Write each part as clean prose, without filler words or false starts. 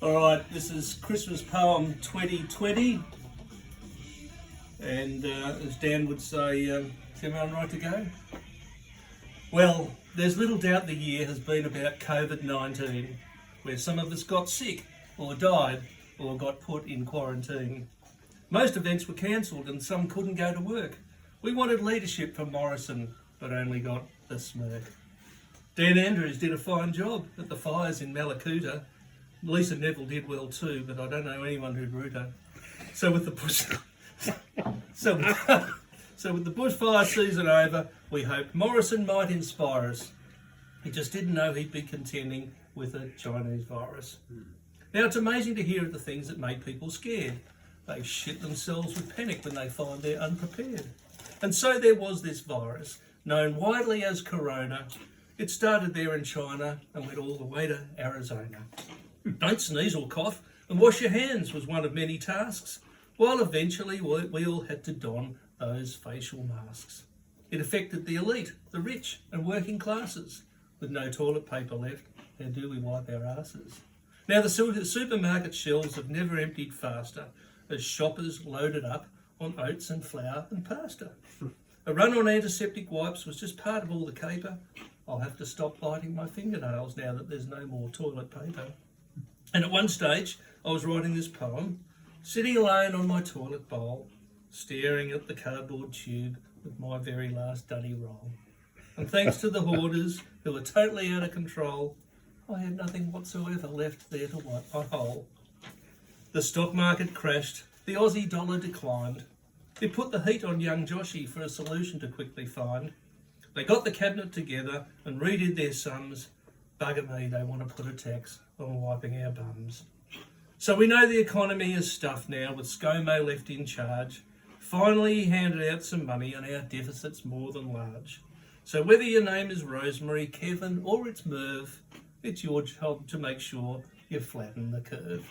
Alright, this is Christmas poem 2020, and as Dan would say, is everyone right to go? Well, there's little doubt the year has been about COVID-19, where some of us got sick, or died, or got put in quarantine. Most events were cancelled and some couldn't go to work. We wanted leadership from Morrison, but only got the smirk. Dan Andrews did a fine job at the fires in Mallacoota. Lisa Neville did well too, but I don't know anyone who'd root her. So with the bushfire season over, we hoped Morrison might inspire us. He just didn't know he'd be contending with a Chinese virus. Now it's amazing to hear of the things that make people scared. They shit themselves with panic when they find they're unprepared. And so there was this virus, known widely as Corona. It started there in China and went all the way to Arizona. Don't sneeze or cough, and wash your hands was one of many tasks, while eventually we all had to don those facial masks. It affected the elite, the rich and working classes. With no toilet paper left, how do we wipe our asses? Now the supermarket shelves have never emptied faster as shoppers loaded up on oats and flour and pasta. A run on antiseptic wipes was just part of all the caper. I'll have to stop biting my fingernails now that there's no more toilet paper. And at one stage, I was writing this poem, sitting alone on my toilet bowl, staring at the cardboard tube with my very last dunny roll. And thanks to the hoarders who were totally out of control, I had nothing whatsoever left there to wipe my hole. The stock market crashed, the Aussie dollar declined. It put the heat on young Joshy for a solution to quickly find. They got the cabinet together and redid their sums. Bugger me, they want to put a tax on wiping our bums. So we know the economy is stuffed now with ScoMo left in charge. Finally he handed out some money and our deficit's more than large. So whether your name is Rosemary, Kevin or it's Merv, it's your job to make sure you flatten the curve.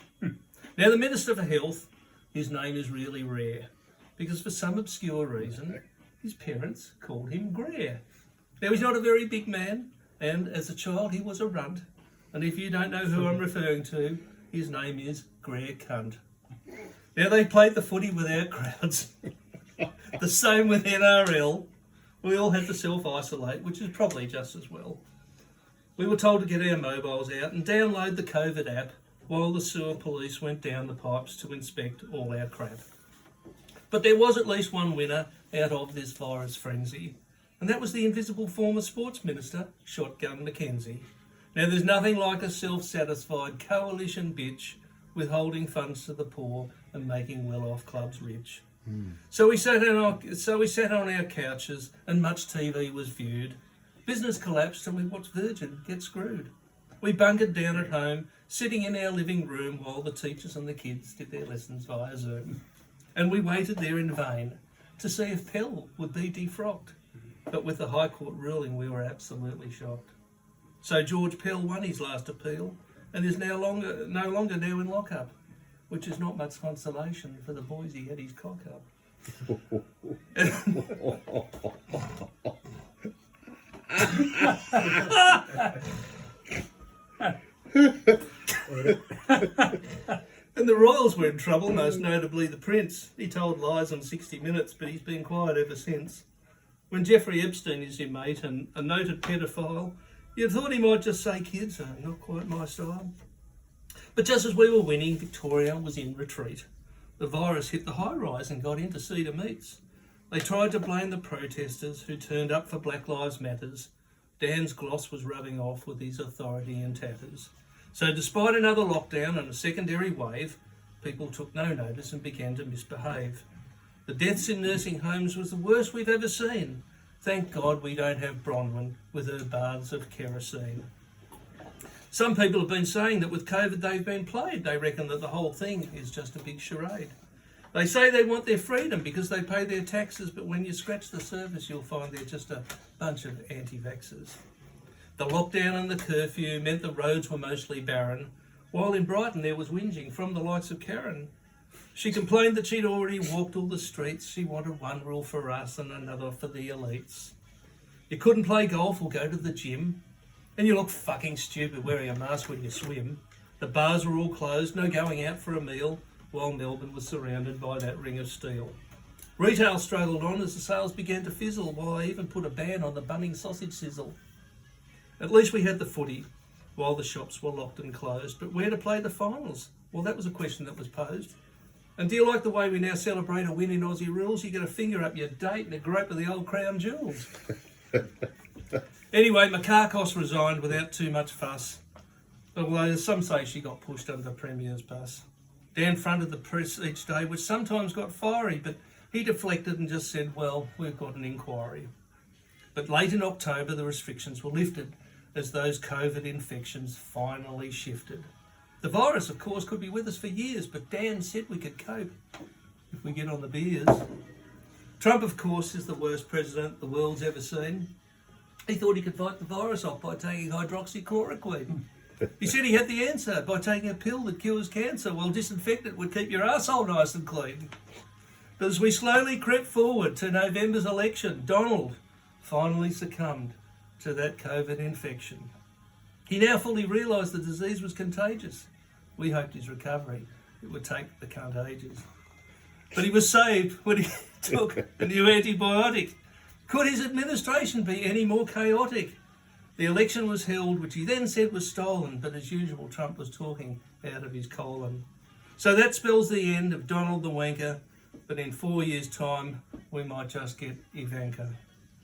Now the Minister for Health, his name is really rare because for some obscure reason his parents called him Greer. Now he's not a very big man, and as a child he was a runt. And if you don't know who I'm referring to, his name is Greer Cunt. Now they played the footy without crowds. The same with NRL. We all had to self-isolate, which is probably just as well. We were told to get our mobiles out and download the COVID app while the sewer police went down the pipes to inspect all our crap. But there was at least one winner out of this virus frenzy, and that was the invisible former sports minister, Shotgun Mackenzie. Now there's nothing like a self-satisfied coalition bitch withholding funds to the poor and making well-off clubs rich. So we sat on our couches and much TV was viewed. Business collapsed and we watched Virgin get screwed. We bunkered down at home, sitting in our living room while the teachers and the kids did their lessons via Zoom. And we waited there in vain to see if Pell would be defrocked. But with the High Court ruling, we were absolutely shocked. So George Pell won his last appeal and is no longer now in lockup, which is not much consolation for the boys he had his cock up. And the royals were in trouble, most notably the Prince. He told lies on 60 Minutes, but he's been quiet ever since. When Jeffrey Epstein is your mate and a noted paedophile, you'd thought he might just say kids are not quite my style. But just as we were winning, Victoria was in retreat. The virus hit the high-rise and got into Cedar Meats. They tried to blame the protesters who turned up for Black Lives Matters. Dan's gloss was rubbing off with his authority in tatters. So despite another lockdown and a secondary wave, people took no notice and began to misbehave. The deaths in nursing homes was the worst we've ever seen. Thank God we don't have Bronwyn with her baths of kerosene. Some people have been saying that with COVID they've been played. They reckon that the whole thing is just a big charade. They say they want their freedom because they pay their taxes, but when you scratch the surface you'll find they're just a bunch of anti-vaxxers. The lockdown and the curfew meant the roads were mostly barren, while in Brighton there was whinging from the likes of Karen. She complained that she'd already walked all the streets. She wanted one rule for us and another for the elites. You couldn't play golf or go to the gym, and you look fucking stupid wearing a mask when you swim. The bars were all closed, no going out for a meal, while Melbourne was surrounded by that ring of steel. Retail struggled on as the sales began to fizzle, while I even put a ban on the Bunnings sausage sizzle. At least we had the footy, while the shops were locked and closed. But where to play the finals? Well, that was a question that was posed. And do you like the way we now celebrate a win in Aussie rules? You get a finger up your date and a grope of the old crown jewels. Anyway, Makakos resigned without too much fuss. Although some say she got pushed under the Premier's bus. Dan fronted the press each day, which sometimes got fiery, but he deflected and just said, well, we've got an inquiry. But late in October, the restrictions were lifted as those COVID infections finally shifted. The virus, of course, could be with us for years, but Dan said we could cope if we get on the beers. Trump, of course, is the worst president the world's ever seen. He thought he could fight the virus off by taking hydroxychloroquine. He said he had the answer by taking a pill that cures cancer, while disinfectant would keep your arsehole nice and clean. But as we slowly crept forward to November's election, Donald finally succumbed to that COVID infection. He now fully realised the disease was contagious. We hoped his recovery, it would take the cunt ages. But he was saved when he took a new antibiotic. Could his administration be any more chaotic? The election was held, which he then said was stolen, but as usual, Trump was talking out of his colon. So that spells the end of Donald the Wanker, but in 4 years' time, we might just get Ivanka.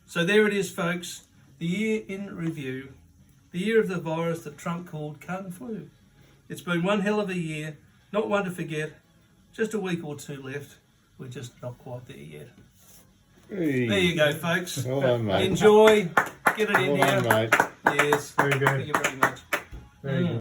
So there it is, folks, the year in review, the year of the virus that Trump called Kung Flu. It's been one hell of a year, not one to forget, just a week or two left. We're just not quite there yet. Hey. There you go, folks. Well done, mate. Enjoy. Get it in Well done, here. mate. Yes. Very good. Thank you very much. Very good.